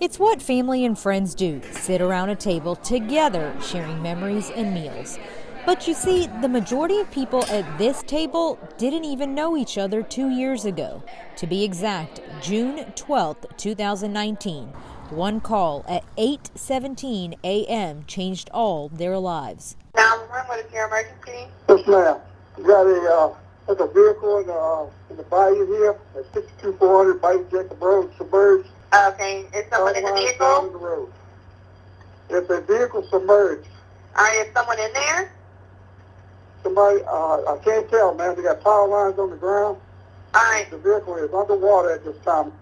It's what family and friends do, sit around a table together, sharing memories and meals. But you see, the majority of people at this table didn't even know each other 2 years ago. To be exact, June 12th, 2019. One call at 8:17 a.m. changed all their lives. 911, what is your emergency? Yes, ma'am. You got there's a vehicle in the bayou here at 62400 Bayou Jacob Road, submerged. Okay, is someone in the vehicle? The road. It's a vehicle submerged. All right, is someone in there? Somebody, I can't tell, man. They got power lines on the ground. All right. The vehicle is underwater at this time.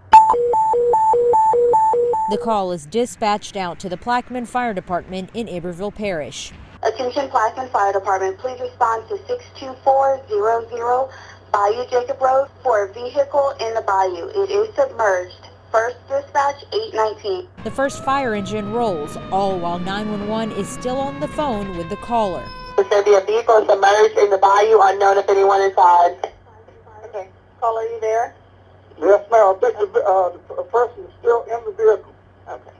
The call is dispatched out to the Plaquemine Fire Department in Iberville Parish. Attention Plaquemine Fire Department, please respond to 62400 Bayou Jacob Road for a vehicle in the bayou. It is submerged. First dispatch, 819. The first fire engine rolls, all while 911 is still on the phone with the caller. There's going to be a vehicle submerged in the bayou, unknown if anyone inside. Okay, caller, are you there? Yes, ma'am. I think the person is still in the vehicle. Okay.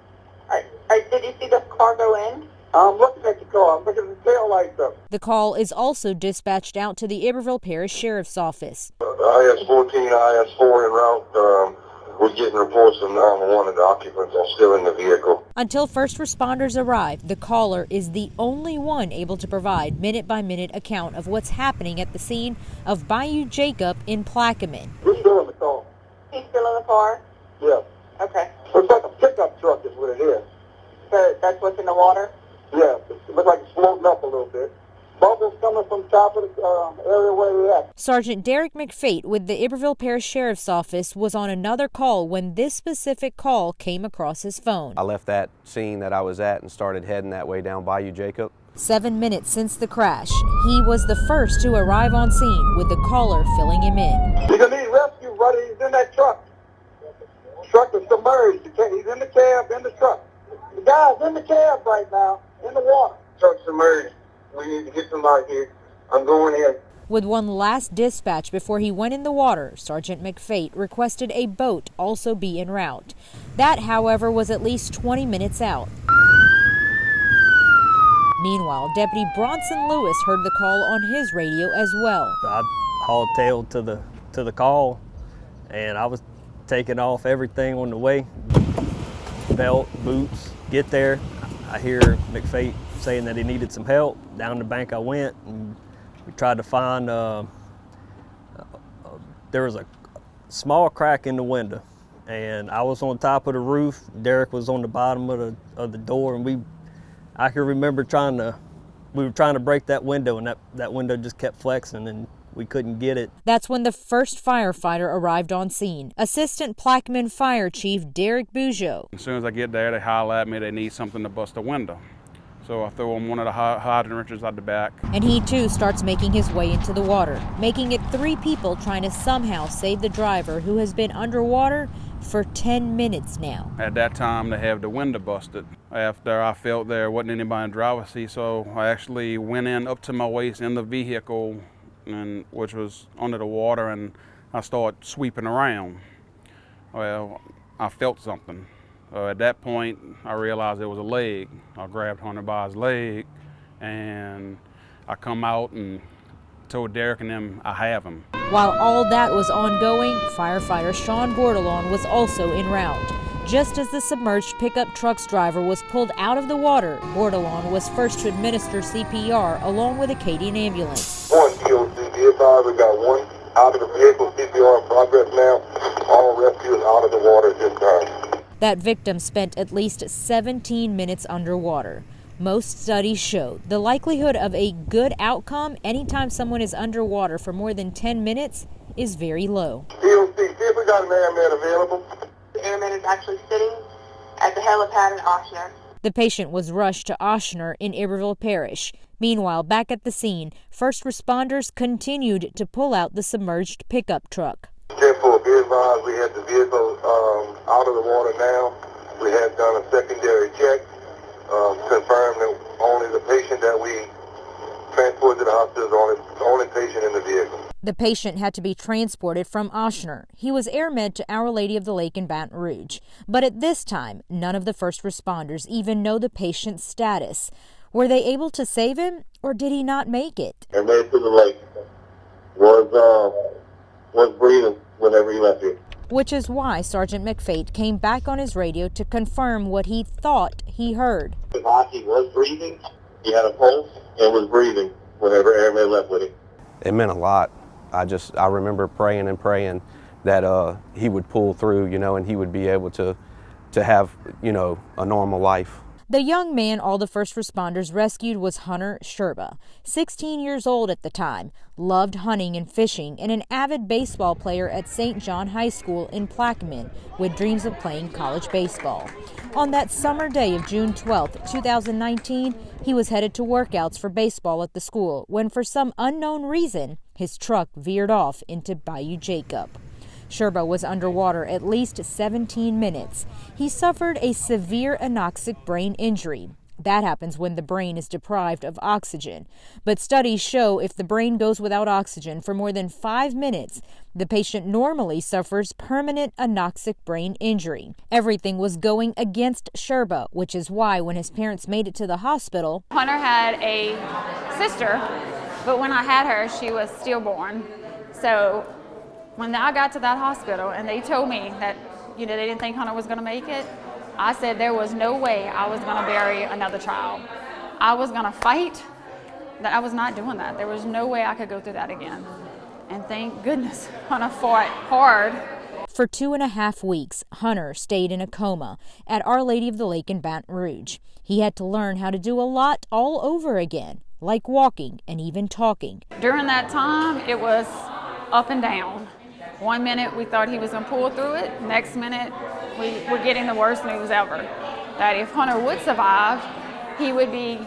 All right, did you see the car go in? I'm looking at the car. I'm looking at the tail lights up. The call is also dispatched out to the Iberville Parish Sheriff's Office. IS-14, IS-4 en route. We're getting reports from 911 and the occupants are still in the vehicle. Until first responders arrive, the caller is the only one able to provide minute-by-minute account of what's happening at the scene of Bayou Jacob in Plaquemine. We're still in the car. He's still in the car? Yeah. Okay. Looks like a pickup truck is what it is. So that's what's in the water? Yeah, it looks like it's floating up a little bit. Bubbles coming from top of the area where we're at. Sergeant Derek McFate with the Iberville Parish Sheriff's Office was on another call when this specific call came across his phone. I left that scene that I was at and started heading that way down Bayou Jacob. 7 minutes since the crash, he was the first to arrive on scene with the caller filling him in. You're going to need rescue, buddy. He's in that truck. The truck is submerged. He's in the cab, in the truck. The guy's in the cab right now, in the water. Truck's submerged. We need to get somebody here. I'm going in. With one last dispatch before he went in the water, Sergeant McFate requested a boat also be en route. That, however, was at least 20 minutes out. Meanwhile, Deputy Bronson Lewis heard the call on his radio as well. I hauled tail to the call, and I was taking off everything on the way. Belt, boots, get there. I hear McFate saying that he needed some help. Down the bank I went, and we tried to find, there was a small crack in the window, and I was on top of the roof. Derek was on the bottom of the door, and I can remember we were trying to break that window, and that window just kept flexing, and we couldn't get it. That's when the first firefighter arrived on scene. Assistant Plaquemine Fire Chief Derek Bugeaud. As soon as I get there, they holler at me they need something to bust a window. So I throw him one of the hydrant wrenches out the back. And he too starts making his way into the water, making it 3 people trying to somehow save the driver who has been underwater for 10 minutes now. At that time, they have the window busted. After I felt there wasn't anybody in the driver's seat, so I actually went in up to my waist in the vehicle, which was under the water, and I started sweeping around. Well, I felt something. At that point, I realized there was a leg. I grabbed Hunter by his leg, and I come out and told Derek and them I have him. While all that was ongoing, firefighter Sean Bordelon was also en route. Just as the submerged pickup truck's driver was pulled out of the water, Bordelon was first to administer CPR along with a Acadian ambulance. One DOC, be advised, we got one out of the vehicle, CPR in progress now. All rescues out of the water at this time. That victim spent at least 17 minutes underwater. Most studies show the likelihood of a good outcome anytime someone is underwater for more than 10 minutes is very low. DOC, see if we got an airman available. The airman is actually sitting at the helipad in Ochsner. The patient was rushed to Ochsner in Iberville Parish. Meanwhile, back at the scene, first responders continued to pull out the submerged pickup truck. 10-4, be advised, we had the vehicle out of the water now. We have done a secondary check, confirmed that only the patient that we transported to the hospital is the only patient in the vehicle. The patient had to be transported from Ochsner. He was airmed to Our Lady of the Lake in Baton Rouge. But at this time, none of the first responders even know the patient's status. Were they able to save him, or did he not make it? And made it to the lake. Was breathing whenever he left here. Which is why Sergeant McFate came back on his radio to confirm what he thought he heard. He was breathing, he had a pulse, and was breathing whenever airman left with him. It meant a lot. I remember praying and praying that he would pull through, and he would be able to have, a normal life. The young man all the first responders rescued was Hunter Sherba, 16 years old at the time, loved hunting and fishing, and an avid baseball player at St. John High School in Plaquemine with dreams of playing college baseball. On that summer day of June 12, 2019, he was headed to workouts for baseball at the school when, for some unknown reason, his truck veered off into Bayou Jacob. Sherba was underwater at least 17 minutes. He suffered a severe anoxic brain injury. That happens when the brain is deprived of oxygen. But studies show if the brain goes without oxygen for more than 5 minutes, the patient normally suffers permanent anoxic brain injury. Everything was going against Sherba, which is why when his parents made it to the hospital, Hunter had a sister, but when I had her, she was stillborn. So when I got to that hospital and they told me that, they didn't think Hunter was going to make it, I said there was no way I was going to bury another child. I was going to fight, that I was not doing that. There was no way I could go through that again. And thank goodness Hunter fought hard. For 2.5 weeks, Hunter stayed in a coma at Our Lady of the Lake in Baton Rouge. He had to learn how to do a lot all over again, like walking and even talking. During that time, it was up and down. 1 minute we thought he was going to pull through it. Next minute we were getting the worst news ever. That if Hunter would survive, he would be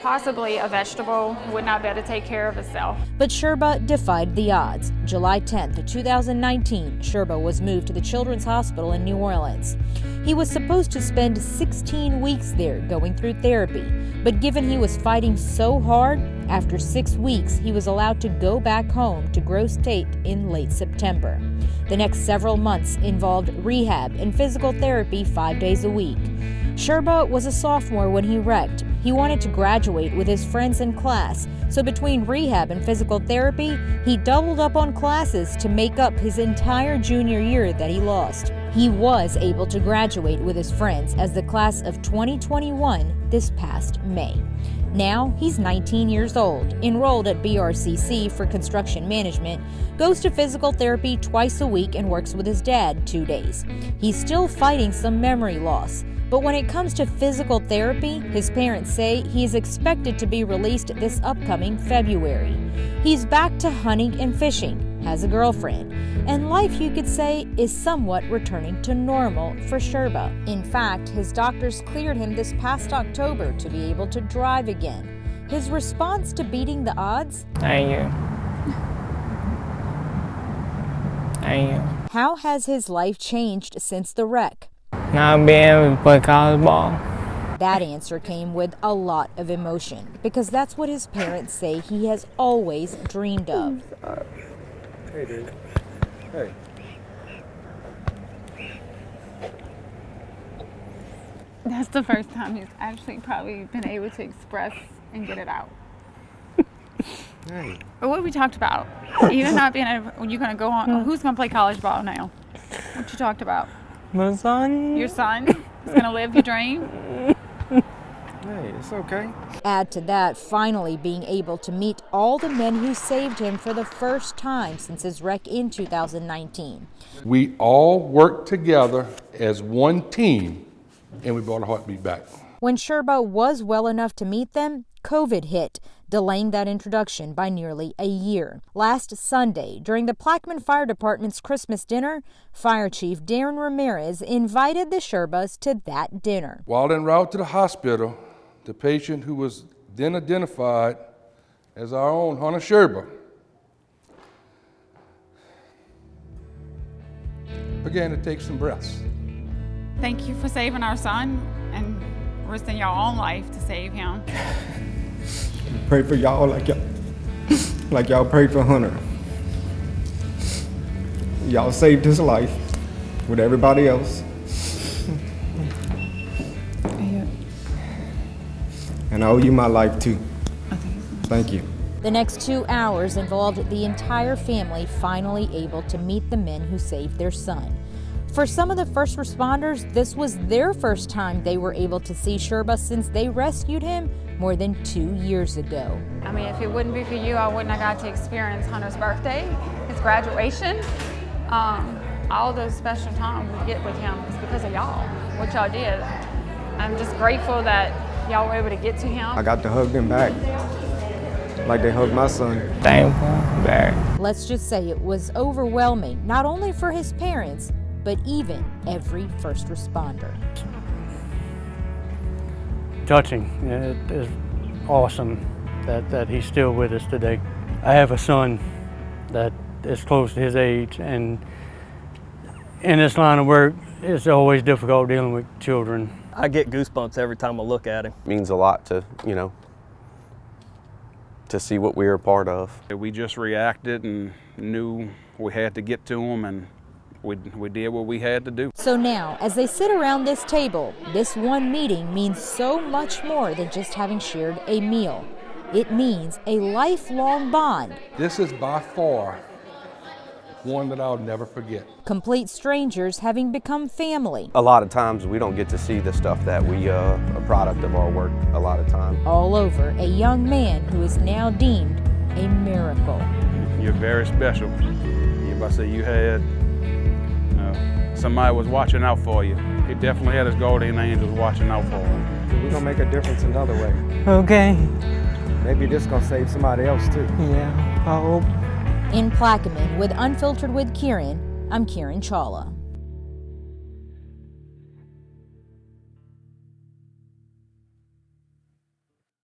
possibly a vegetable, would not be able to take care of himself. But Sherba defied the odds. July 10th, 2019, Sherba was moved to the Children's Hospital in New Orleans. He was supposed to spend 16 weeks there going through therapy, but given he was fighting so hard, after 6 weeks he was allowed to go back home to Gross State in late September. The next several months involved rehab and physical therapy 5 days a week. Sherba was a sophomore when he wrecked. He wanted to graduate with his friends in class, so between rehab and physical therapy, he doubled up on classes to make up his entire junior year that he lost. He was able to graduate with his friends as the class of 2021 this past May. Now he's 19 years old, enrolled at BRCC for construction management, goes to physical therapy twice a week and works with his dad 2 days. He's still fighting some memory loss. But when it comes to physical therapy, his parents say he is expected to be released this upcoming February. He's back to hunting and fishing, has a girlfriend, and life, you could say, is somewhat returning to normal for Sherba. In fact, his doctors cleared him this past October to be able to drive again. His response to beating the odds? Thank you. Thank you. How has his life changed since the wreck? Now being able to play college ball. That answer came with a lot of emotion, because that's what his parents say he has always dreamed of. Hey, dude. Hey. That's the first time he's actually probably been able to express and get it out. Hey. But what we talked about, even not being able, you're going to go on, who's going to play college ball now? What you talked about? My son. Your son is going to live your dream? Hey, it's okay. Add to that, finally being able to meet all the men who saved him for the first time since his wreck in 2019. We all worked together as one team, and we brought a heartbeat back. When Sherba was well enough to meet them, COVID hit, delaying that introduction by nearly a year. Last Sunday, during the Plaquemine Fire Department's Christmas dinner, Fire Chief Darren Ramirez invited the Sherbas to that dinner. While en route to the hospital, the patient, who was then identified as our own Hunter Sherba, began to take some breaths. Thank you for saving our son and risking your own life to save him. Pray for y'all like y'all like y'all prayed for Hunter. Y'all saved his life with everybody else. And I owe you my life too. Thank you. The next 2 hours involved the entire family finally able to meet the men who saved their son. For some of the first responders, this was their first time they were able to see Sherba since they rescued him more than 2 years ago. I mean, if it wouldn't be for you, I wouldn't have got to experience Hunter's birthday, his graduation. All those special times we get with him is because of y'all, what y'all did. I'm just grateful that y'all were able to get to him. I got to hug them back, like they hugged my son. Thankful, back. Let's just say it was overwhelming, not only for his parents, but even every first responder. Touching. It is awesome that he's still with us today. I have a son that is close to his age, and in this line of work, it's always difficult dealing with children. I get goosebumps every time I look at him. It means a lot to, you know, to see what we were a part of. We just reacted and knew we had to get to him, and we did what we had to do. So now, as they sit around this table, this one meeting means so much more than just having shared a meal. It means a lifelong bond. This is by far one that I'll never forget. Complete strangers having become family. A lot of times we don't get to see the stuff that we a product of our work a lot of times. All over a young man who is now deemed a miracle. You're very special. If I say you had, somebody was watching out for you. He definitely had his guardian angels watching out for him. We're gonna make a difference another way. Okay. Maybe this gonna save somebody else too. Yeah, I hope. In Plaquemine with Unfiltered with Kieran, I'm Kieran Chawla.